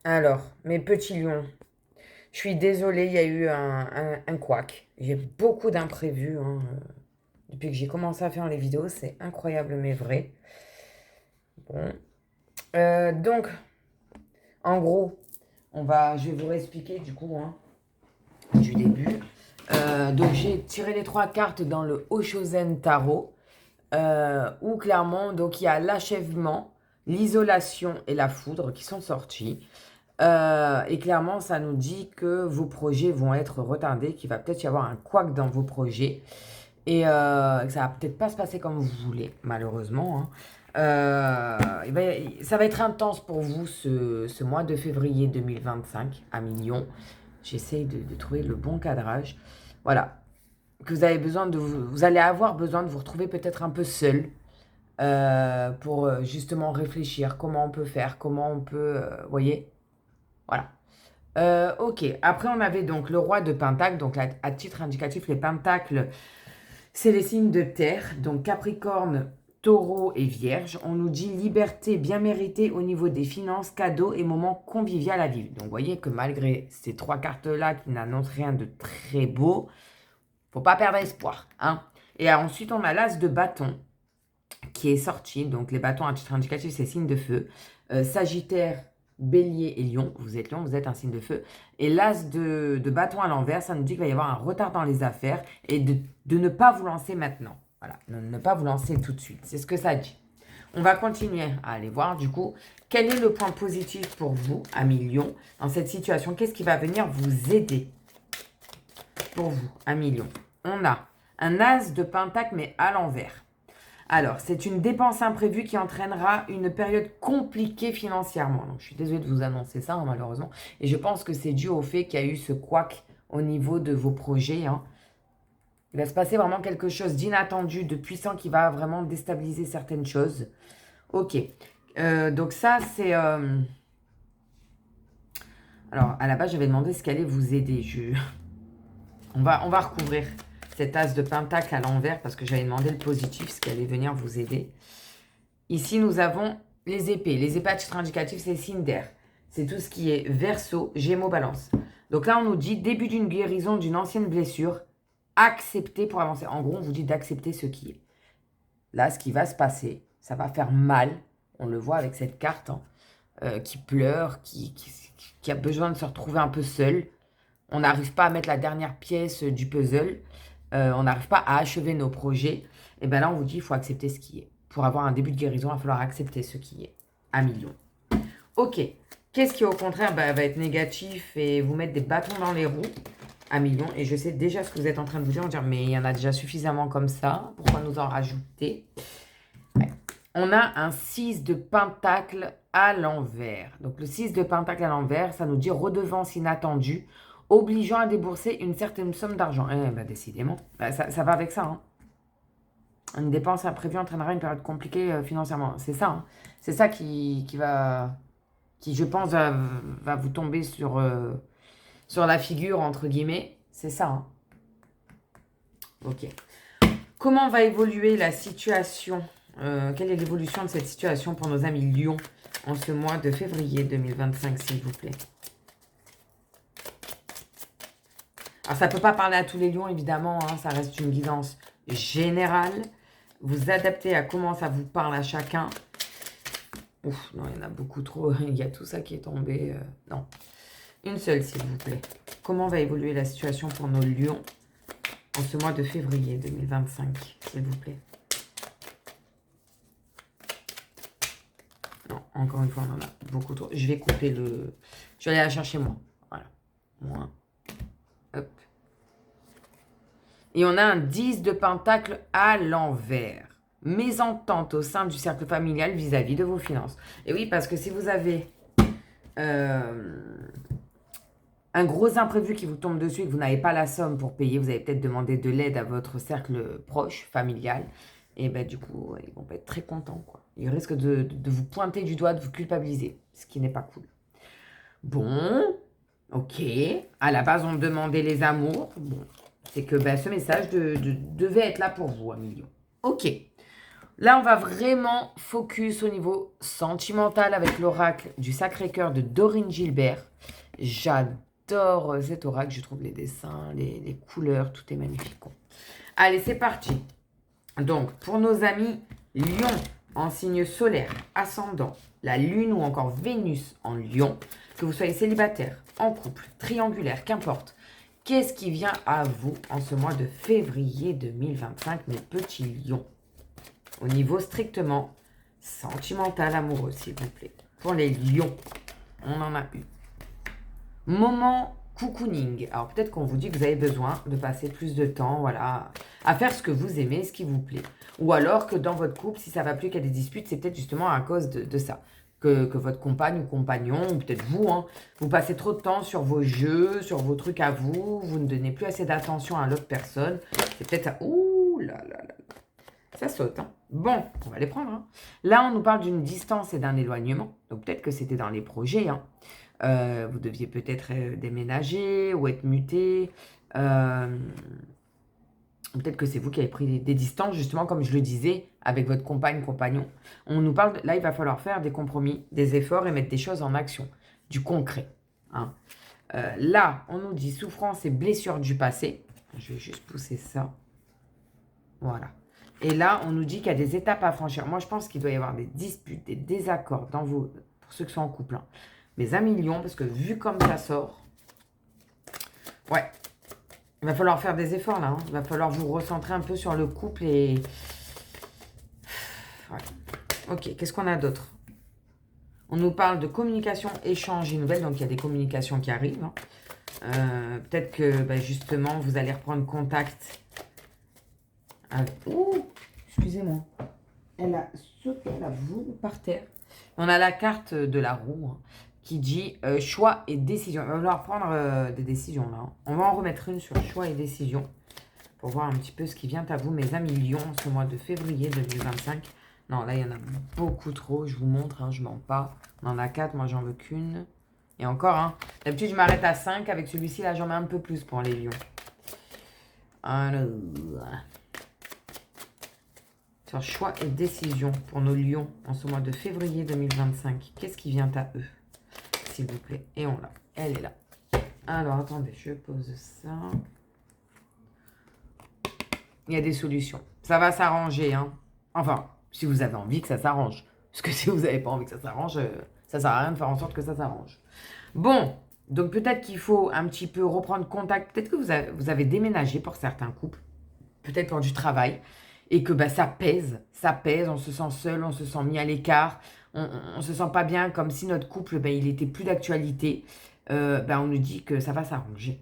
Alors, mes petits lions, je suis désolée, il y a eu un couac. J'ai beaucoup d'imprévus, hein, depuis que j'ai commencé à faire les vidéos, c'est incroyable mais vrai. Bon. Donc, en gros, je vais vous réexpliquer du coup, hein, du début. Donc, j'ai tiré les 3 cartes dans le Oshozen Tarot, où clairement, donc il y a l'achèvement, l'isolation et la foudre qui sont sortis. Et clairement, ça nous dit que vos projets vont être retardés, qu'il va peut-être y avoir un couac dans vos projets et que ça va peut-être pas se passer comme vous voulez, malheureusement, hein. Ça va être intense pour vous ce mois de février 2025 à Million. J'essaye de trouver le bon cadrage. Voilà. Que vous avez besoin vous allez avoir besoin de vous retrouver peut-être un peu seul pour justement réfléchir comment on peut faire, comment on peut, voyez, voilà. Ok, après on avait donc le roi de Pentacle, donc à titre indicatif, les Pentacles, c'est les signes de terre, donc Capricorne, Taureau et Vierge. On nous dit liberté bien méritée au niveau des finances, cadeaux et moments conviviaux à vivre. Donc vous voyez que malgré ces 3 cartes-là qui n'annoncent rien de très beau, faut pas perdre espoir, hein. Et ensuite on a l'as de bâton qui est sorti, donc les bâtons à titre indicatif, c'est signes de feu. Sagittaire, Bélier et Lion, vous êtes Lion, vous êtes un signe de feu. Et l'as de bâton à l'envers, ça nous dit qu'il va y avoir un retard dans les affaires et de ne pas vous lancer maintenant. Voilà, ne pas vous lancer tout de suite. C'est ce que ça dit. On va continuer à aller voir du coup quel est le point positif pour vous, amis Lion, dans cette situation. Qu'est-ce qui va venir vous aider pour vous, amis Lion? On a un as de pentacle mais à l'envers. Alors, c'est une dépense imprévue qui entraînera une période compliquée financièrement. Donc, je suis désolée de vous annoncer ça, hein, malheureusement. Et je pense que c'est dû au fait qu'il y a eu ce couac au niveau de vos projets, hein. Il va se passer vraiment quelque chose d'inattendu, de puissant qui va vraiment déstabiliser certaines choses. Ok. Donc ça, c'est... Alors, à la base, j'avais demandé ce qu'allait vous aider. On va recouvrir cet as de pentacle à l'envers parce que j'avais demandé le positif, ce qui allait venir vous aider. Ici, nous avons les épées. Les épées à titre indicatif, c'est signe d'air. C'est tout ce qui est Verseau, Gémeaux, Balance. Donc là, on nous dit début d'une guérison d'une ancienne blessure, accepter pour avancer. En gros, on vous dit d'accepter ce qui est. Là, ce qui va se passer, ça va faire mal. On le voit avec cette carte, hein, qui pleure, qui a besoin de se retrouver un peu seul. On n'arrive pas à mettre la dernière pièce du puzzle. On n'arrive pas à achever nos projets. Et bien là, on vous dit il faut accepter ce qui est. Pour avoir un début de guérison, il va falloir accepter ce qui est. À Million. Ok. Qu'est-ce qui, au contraire, va être négatif et vous mettre des bâtons dans les roues à Million? Et je sais déjà ce que vous êtes en train de vous dire. Mais il y en a déjà suffisamment comme ça. Pourquoi nous en rajouter? Ouais. On a un 6 de pentacle à l'envers. Donc, le 6 de pentacle à l'envers, ça nous dit redevance inattendue, obligeant à débourser une certaine somme d'argent. Eh ben, décidément, ça va avec ça, hein. Une dépense imprévue entraînera une période compliquée financièrement. C'est ça, hein. C'est ça qui va, qui je pense, va vous tomber sur la figure, entre guillemets. C'est ça, hein. Ok. Comment va évoluer la situation? Quelle est l'évolution de cette situation pour nos amis Lions en ce mois de février 2025, s'il vous plaît? Alors, ça ne peut pas parler à tous les lions, évidemment, hein, ça reste une guidance générale. Vous adaptez à comment ça vous parle à chacun. Ouf, non, il y en a beaucoup trop. Il y a tout ça qui est tombé. Non. Une seule, s'il vous plaît. Comment va évoluer la situation pour nos lions en ce mois de février 2025, s'il vous plaît? Non, encore une fois, on en a beaucoup trop. Je vais couper le... Je vais aller la chercher, moi. Voilà. Moins. Hop. Et on a un 10 de pentacle à l'envers. Mésentente au sein du cercle familial vis-à-vis de vos finances. Et oui, parce que si vous avez un gros imprévu qui vous tombe dessus et que vous n'avez pas la somme pour payer, vous avez peut-être demandé de l'aide à votre cercle proche, familial. Et ben du coup, ils vont pas être très contents, quoi. Ils risquent de vous pointer du doigt, de vous culpabiliser, ce qui n'est pas cool. Bon, ok. À la base, on me demandait les amours. Bon, c'est que ce message devait être là pour vous, Emilio. Ok. Là, on va vraiment focus au niveau sentimental avec l'oracle du Sacré-Cœur de Dorine Gilbert. J'adore cet oracle, je trouve les dessins, les couleurs, tout est magnifique. Allez, c'est parti. Donc, pour nos amis Lion, en signe solaire, ascendant, la Lune ou encore Vénus en Lion, que vous soyez célibataire, en couple, triangulaire, qu'importe, qu'est-ce qui vient à vous en ce mois de février 2025, mes petits lions? Au niveau strictement sentimental, amoureux, s'il vous plaît. Pour les lions, on en a eu. Moment cocooning. Alors peut-être qu'on vous dit que vous avez besoin de passer plus de temps, voilà, à faire ce que vous aimez, ce qui vous plaît. Ou alors que dans votre couple, si ça va plus qu'il y a des disputes, c'est peut-être justement à cause de ça. Que votre compagne ou compagnon, ou peut-être vous, hein, vous passez trop de temps sur vos jeux, sur vos trucs à vous, vous ne donnez plus assez d'attention à l'autre personne. C'est peut-être ça. Ouh là là là. Ça saute, hein. Bon, on va les prendre, hein. Là, on nous parle d'une distance et d'un éloignement. Donc, peut-être que c'était dans les projets, hein. Vous deviez peut-être déménager ou être muté. Peut-être que c'est vous qui avez pris des distances, justement, comme je le disais, avec votre compagne, compagnon. On nous parle, là, il va falloir faire des compromis, des efforts et mettre des choses en action. Du concret, hein. Là, on nous dit souffrance et blessures du passé. Je vais juste pousser ça. Voilà. Et là, on nous dit qu'il y a des étapes à franchir. Moi, je pense qu'il doit y avoir des disputes, des désaccords dans vos... Pour ceux qui sont en couple. Hein. Mes amis lions, parce que vu comme ça sort... Ouais. Il va falloir faire des efforts, là. Hein. Il va falloir vous recentrer un peu sur le couple et... Ouais. Ok, qu'est-ce qu'on a d'autre? On nous parle de communication, échange et nouvelles. Donc, il y a des communications qui arrivent. Hein. Peut-être que, justement, vous allez reprendre contact... Ouh, excusez-moi. Elle a sauté, elle a voulu par terre. On a la carte de la roue hein, qui dit choix et décision. Il va falloir prendre des décisions là. Hein. On va en remettre une sur choix et décision pour voir un petit peu ce qui vient à vous, mes amis lions, ce mois de février 2025. Non, là, il y en a beaucoup trop. Je vous montre, hein, je mens pas. On en a 4, moi, j'en veux qu'une. Et encore, hein. D'habitude, je m'arrête à 5. Avec celui-ci, là, j'en mets un peu plus pour les lions. Alors... Sur choix et décision pour nos lions en ce mois de février 2025. Qu'est-ce qui vient à eux, s'il vous plaît? Et on l'a. Elle est là. Alors, attendez, je pose ça. Il y a des solutions. Ça va s'arranger, hein. Enfin, si vous avez envie que ça s'arrange. Parce que si vous n'avez pas envie que ça s'arrange, ça sert à rien de faire en sorte que ça s'arrange. Bon, donc peut-être qu'il faut un petit peu reprendre contact. Peut-être que vous avez déménagé pour certains couples. Peut-être pour du travail. Et que ça pèse, on se sent seul, on se sent mis à l'écart, on se sent pas bien, comme si notre couple, il était plus d'actualité. On nous dit que ça va s'arranger.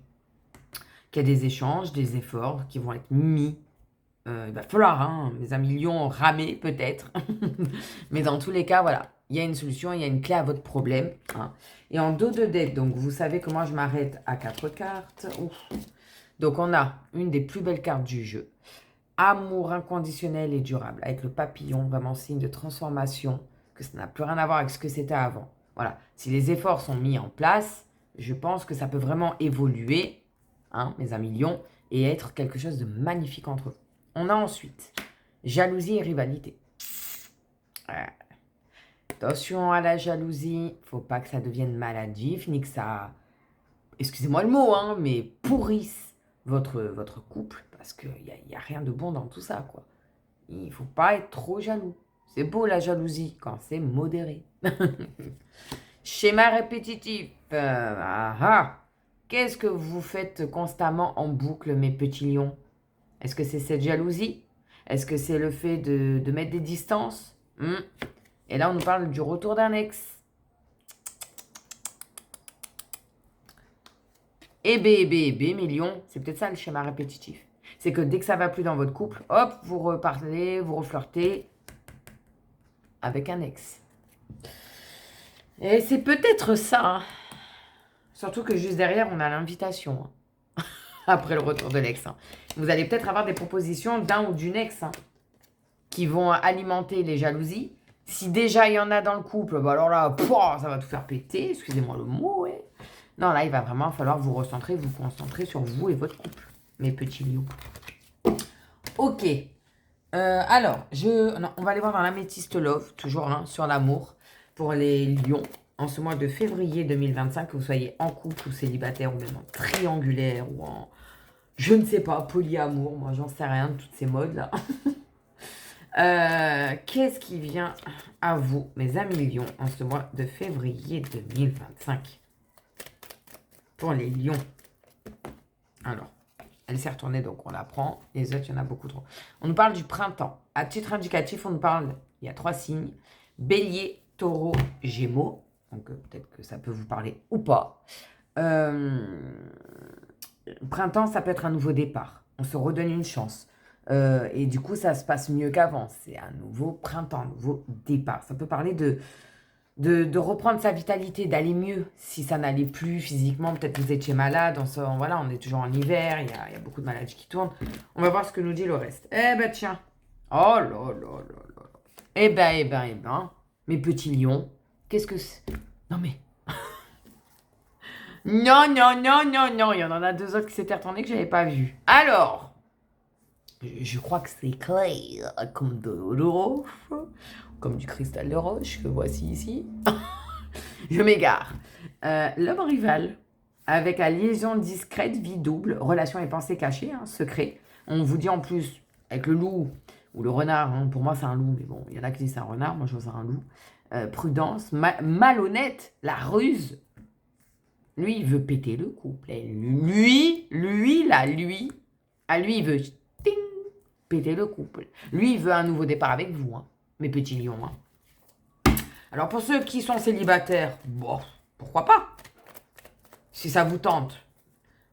Qu'il y a des échanges, des efforts qui vont être mis. Il va falloir, hein, mes amis lions, ramer peut-être. Mais dans tous les cas, voilà, il y a une solution, il y a une clé à votre problème. Hein. Et en dos de deck, donc vous savez que moi je m'arrête à 4 cartes. Ouf. Donc on a une des plus belles cartes du jeu. Amour inconditionnel et durable, avec le papillon, vraiment signe de transformation, que ça n'a plus rien à voir avec ce que c'était avant. Voilà, si les efforts sont mis en place, je pense que ça peut vraiment évoluer, hein, mes amis lions, et être quelque chose de magnifique entre vous. On a ensuite jalousie et rivalité. Attention à la jalousie, faut pas que ça devienne maladif, ni que ça, excusez-moi le mot, hein, mais pourrisse votre couple. Parce qu'il n'y a rien de bon dans tout ça, quoi. Il ne faut pas être trop jaloux. C'est beau la jalousie quand c'est modéré. Schéma répétitif. Qu'est-ce que vous faites constamment en boucle, mes petits lions? Est-ce que c'est cette jalousie? Est-ce que c'est le fait de mettre des distances? Et là, on nous parle du retour d'un ex. Et mes lions, c'est peut-être ça le schéma répétitif. C'est que dès que ça va plus dans votre couple, hop, vous reparlez, vous reflirtez avec un ex. Et c'est peut-être ça. Hein. Surtout que juste derrière, on a l'invitation. Hein. Après le retour de l'ex. Hein. Vous allez peut-être avoir des propositions d'un ou d'une ex hein, qui vont alimenter les jalousies. Si déjà il y en a dans le couple, alors là, ça va tout faire péter. Excusez-moi le mot. Ouais. Non, là, il va vraiment falloir vous recentrer, vous concentrer sur vous et votre couple, mes petits lions. Ok. Alors, non, on va aller voir dans l'améthyste love, toujours hein, sur l'amour, pour les lions, en ce mois de février 2025, que vous soyez en couple ou célibataire, ou même en triangulaire, ou en, je ne sais pas, polyamour, moi j'en sais rien de toutes ces modes-là. Qu'est-ce qui vient à vous, mes amis lions, en ce mois de février 2025 pour les lions? Alors, elle s'est retournée, donc on la prend. Les autres, il y en a beaucoup trop. On nous parle du printemps. À titre indicatif, on nous parle, il y a 3 signes. Bélier, taureau, gémeaux. Donc peut-être que ça peut vous parler ou pas. Printemps, ça peut être un nouveau départ. On se redonne une chance. Et du coup, ça se passe mieux qu'avant. C'est un nouveau printemps, un nouveau départ. Ça peut parler de reprendre sa vitalité, d'aller mieux si ça n'allait plus physiquement. Peut-être que vous étiez malade, voilà, on est toujours en hiver, il y a beaucoup de maladies qui tournent. On va voir ce que nous dit le reste. Eh ben tiens, oh là là là là. Eh ben, mes petits lions, qu'est-ce que c'est? Non mais... non, il y en a 2 autres qui s'étaient retournés que je n'avais pas vu. Alors, je crois que c'est clair, comme de l'eau. Comme du cristal de roche que voici ici. Je m'égare. L'homme rival, avec la liaison discrète, vie double, relation et pensée cachée, hein, secret. On vous dit en plus, avec le loup ou le renard, hein, pour moi c'est un loup, mais bon, il y en a qui disent c'est un renard, moi je vois c'est un loup. Prudence, malhonnête, la ruse. Lui, il veut péter le couple. Et lui, il veut ting, péter le couple. Lui, il veut un nouveau départ avec vous, hein. Mes petits lions. Hein. Alors, pour ceux qui sont célibataires, bon, pourquoi pas? Si ça vous tente.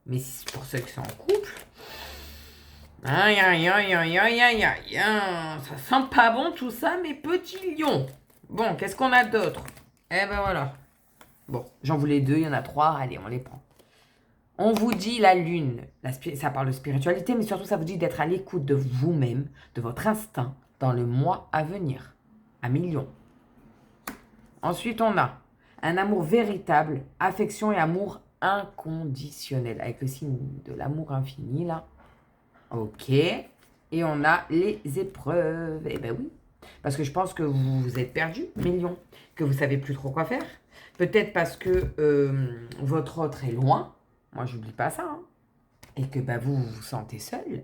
Mais pour ceux qui sont en couple, aïe, ça sent pas bon tout ça, mes petits lions. Bon, qu'est-ce qu'on a d'autre? Eh ben voilà. Bon, j'en voulais 2, il y en a 3, allez, on les prend. On vous dit la lune, ça parle de spiritualité, mais surtout ça vous dit d'être à l'écoute de vous-même, de votre instinct, dans le mois à venir, à millions. Ensuite, on a un amour véritable, affection et amour inconditionnel, avec le signe de l'amour infini, là. Ok. Et on a les épreuves. Eh ben oui, parce que je pense que vous vous êtes perdus, millions, que vous savez plus trop quoi faire. Peut-être parce que votre autre est loin. Moi, j'oublie pas ça. Hein. Et que bah, vous vous sentez seul.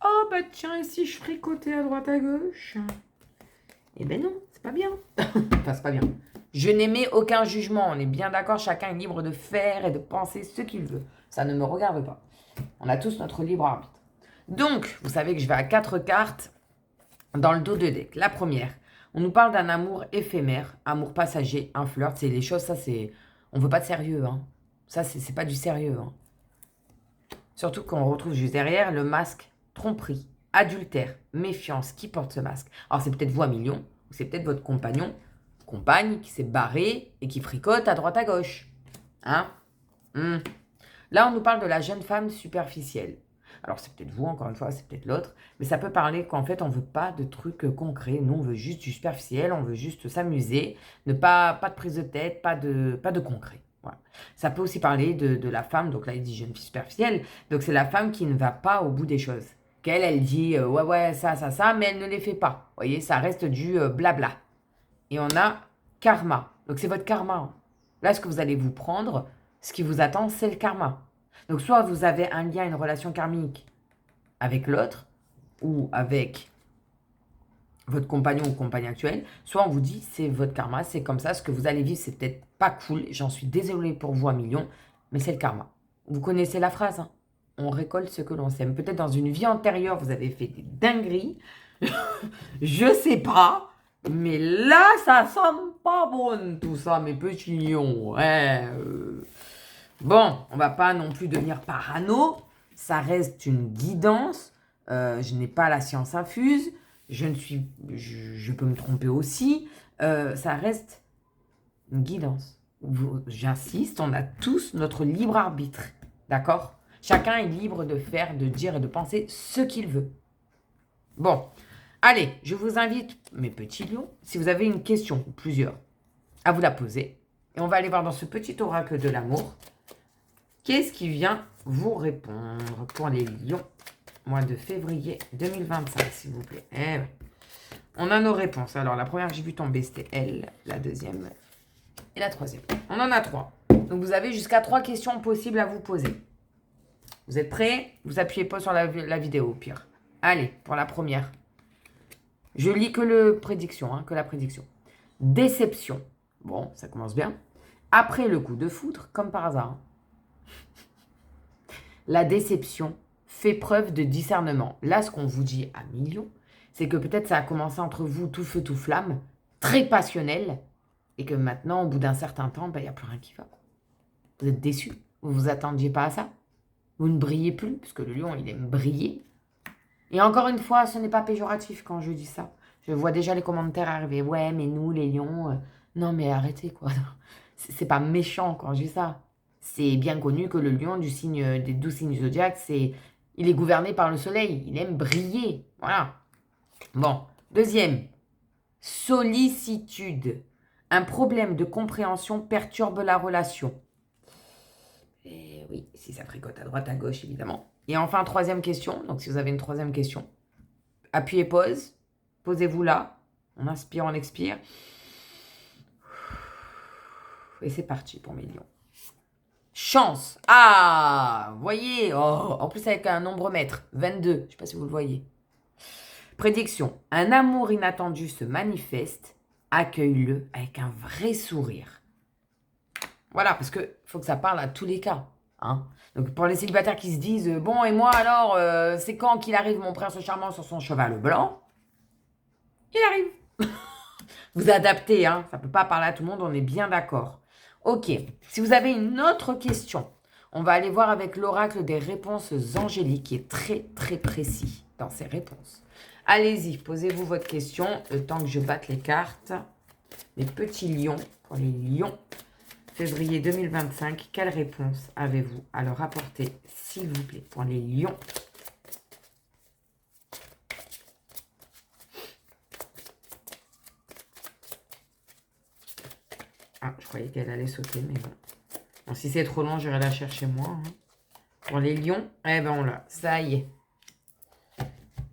Oh, bah tiens, et si je fricotais à droite à gauche? Eh ben non, c'est pas bien. Enfin, c'est pas bien. Je n'émets aucun jugement. On est bien d'accord, chacun est libre de faire et de penser ce qu'il veut. Ça ne me regarde pas. On a tous notre libre arbitre. Donc, vous savez que je vais à 4 cartes dans le dos de deck. La première, on nous parle d'un amour éphémère, amour passager, un flirt. C'est les choses, ça c'est... On veut pas de sérieux, hein. Ça, c'est pas du sérieux, hein. Surtout qu'on retrouve juste derrière le masque tromperie, adultère, méfiance. Qui porte ce masque? Alors, c'est peut-être vous à million, ou c'est peut-être votre compagnon, compagne qui s'est barré et qui fricote à droite à gauche. Hein? Là, on nous parle de la jeune femme superficielle. Alors, c'est peut-être vous, encore une fois, c'est peut-être l'autre. Mais ça peut parler qu'en fait, on ne veut pas de trucs concrets. Nous, on veut juste du superficiel, on veut juste s'amuser. Pas de prise de tête, pas de concret. Voilà. Ça peut aussi parler de la femme, donc là, il dit jeune fille superficielle. Donc, c'est la femme qui ne va pas au bout des choses. Qu'elle, elle dit, ouais, ça, mais elle ne les fait pas. Vous voyez, ça reste du blabla. Et on a karma. Donc, c'est votre karma. Hein. Là, ce que vous allez vous prendre, ce qui vous attend, c'est le karma. Donc, soit vous avez un lien, une relation karmique avec l'autre ou avec votre compagnon ou compagne actuelle, soit on vous dit c'est votre karma, c'est comme ça, ce que vous allez vivre, c'est peut-être pas cool, j'en suis désolée pour vous à million, mais c'est le karma. Vous connaissez la phrase, hein? On récolte ce que l'on sème. Peut-être dans une vie antérieure, vous avez fait des dingueries, je sais pas, mais là, ça sent pas bon tout ça, mes petits lions. Ouais, Bon, on va pas non plus devenir parano, ça reste une guidance, je n'ai pas la science infuse, je peux me tromper aussi, ça reste une guidance. J'insiste, on a tous notre libre arbitre, d'accord? Chacun est libre de faire, de dire et de penser ce qu'il veut. Bon, allez, je vous invite, mes petits lions, si vous avez une question ou plusieurs, à vous la poser. Et on va aller voir dans ce petit oracle de l'amour. Qu'est-ce qui vient vous répondre pour les lions? mois de février 2025, s'il vous plaît. Eh oui. On a nos réponses. Alors, la première que j'ai vu tomber, c'était elle. La deuxième et la troisième. On en a 3. Donc, vous avez jusqu'à 3 questions possibles à vous poser. Vous êtes prêts? Vous appuyez pas sur la vidéo, au pire. Allez, pour la première. Je lis que la prédiction. Déception. Bon, ça commence bien. Après le coup de foudre, comme par hasard. La déception fait preuve de discernement. Là, ce qu'on vous dit à millions, c'est que peut-être ça a commencé entre vous tout feu, tout flamme, très passionnel, et que maintenant, au bout d'un certain temps, il n'y a plus rien qui va. Vous êtes déçus. Vous ne vous attendiez pas à ça. Vous ne brillez plus, parce que le lion, il aime briller. Et encore une fois, ce n'est pas péjoratif quand je dis ça. Je vois déjà les commentaires arriver. Ouais, mais nous, les lions... Non, mais arrêtez, quoi. C'est pas méchant quand je dis ça. C'est bien connu que le lion des 12 signes zodiaques, il est gouverné par le soleil. Il aime briller. Voilà. Bon. Deuxième. Sollicitude. Un problème de compréhension perturbe la relation. Et oui, si ça tricote à droite, à gauche, évidemment. Et enfin, troisième question. Donc, si vous avez une troisième question, appuyez pause. Posez-vous là. On inspire, on expire. Et c'est parti pour mes lions. Chance. Ah, voyez. Oh, en plus, avec un nombre-mètre. 22. Je ne sais pas si vous le voyez. Prédiction. Un amour inattendu se manifeste. Accueille-le avec un vrai sourire. Voilà, parce qu'il faut que ça parle à tous les cas. Hein. Donc, pour les célibataires qui se disent, bon, et moi, alors, c'est quand qu'il arrive, mon prince charmant, sur son cheval blanc? Il arrive. Vous adaptez, hein. Ça ne peut pas parler à tout le monde, on est bien d'accord. Ok, si vous avez une autre question, on va aller voir avec l'oracle des réponses angéliques, qui est très, très précis dans ses réponses. Allez-y, posez-vous votre question, le temps que je batte les cartes. Les petits lions, pour les lions, février 2025, quelle réponse avez-vous à leur apporter, s'il vous plaît, pour les lions? Ah, je croyais qu'elle allait sauter, mais bon. Bon, si c'est trop long, j'irai la chercher moi. Hein. Pour les lions, eh ben on l'a. Ça y est.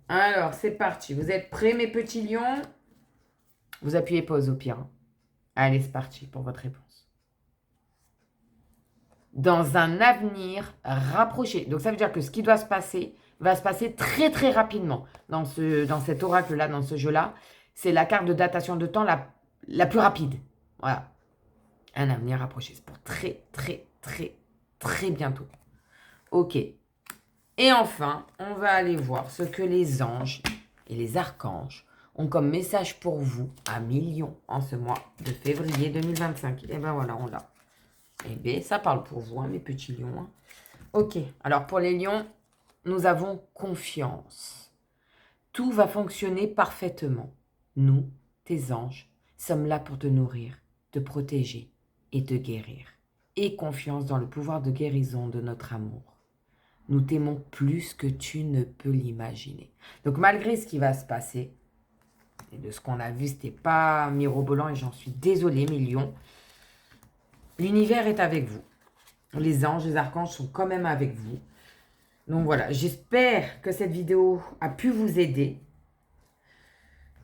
Alors, c'est parti. Vous êtes prêts, mes petits lions? Vous appuyez pause au pire. Hein. Allez, c'est parti pour votre réponse. Dans un avenir rapproché. Donc, ça veut dire que ce qui doit se passer va se passer très, très rapidement. Dans cet oracle-là, dans ce jeu-là, c'est la carte de datation de temps la plus rapide. Voilà. Un avenir rapproché. C'est pour très, très, très, très bientôt. Ok. Et enfin, on va aller voir ce que les anges et les archanges ont comme message pour vous à millions en ce mois de février 2025. Et ben voilà, on l'a. Eh bien, ça parle pour vous, hein, mes petits lions. Hein. Ok. Alors, pour les lions, nous avons confiance. Tout va fonctionner parfaitement. Nous, tes anges, sommes là pour te nourrir, te protéger et te guérir. Aie confiance dans le pouvoir de guérison de notre amour. Nous t'aimons plus que tu ne peux l'imaginer. Donc, malgré ce qui va se passer, et de ce qu'on a vu, c'était pas mirobolant et j'en suis désolée, mes lions. L'univers est avec vous. Les anges, les archanges sont quand même avec vous. Donc voilà, j'espère que cette vidéo a pu vous aider.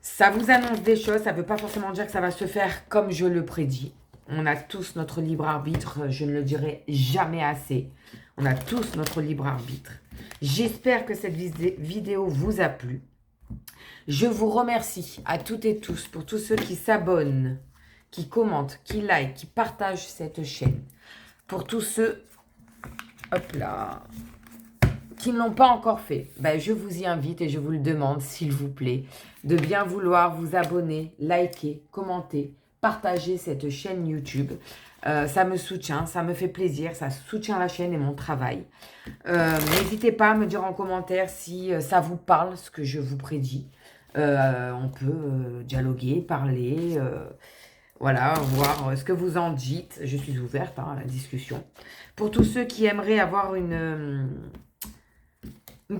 Ça vous annonce des choses, ça ne veut pas forcément dire que ça va se faire comme je le prédis. On a tous notre libre arbitre, je ne le dirai jamais assez. On a tous notre libre arbitre. J'espère que cette vidéo vous a plu. Je vous remercie à toutes et tous pour tous ceux qui s'abonnent, qui commentent, qui like, qui partagent cette chaîne. Pour tous ceux, hop là, qui ne l'ont pas encore fait, ben je vous y invite et je vous le demande, s'il vous plaît, de bien vouloir vous abonner, liker, commenter, partager cette chaîne YouTube. Ça me soutient, ça me fait plaisir, ça soutient la chaîne et mon travail. N'hésitez pas à me dire en commentaire si ça vous parle, ce que je vous prédis. On peut dialoguer, parler, voilà, voir ce que vous en dites. Je suis ouverte à la discussion. Pour tous ceux qui aimeraient avoir une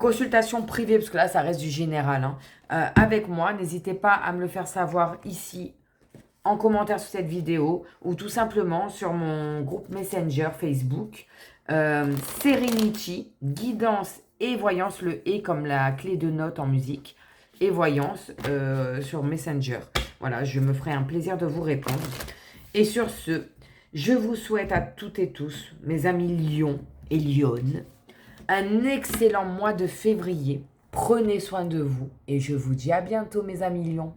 consultation privée, parce que là, ça reste du général, hein, avec moi, n'hésitez pas à me le faire savoir ici, en commentaire sous cette vidéo, ou tout simplement sur mon groupe Messenger Facebook, Serenity, guidance et voyance, le et comme la clé de note en musique, et voyance sur Messenger. Voilà, je me ferai un plaisir de vous répondre. Et sur ce, je vous souhaite à toutes et tous, mes amis lions et lionnes, un excellent mois de février. Prenez soin de vous et je vous dis à bientôt, mes amis lions.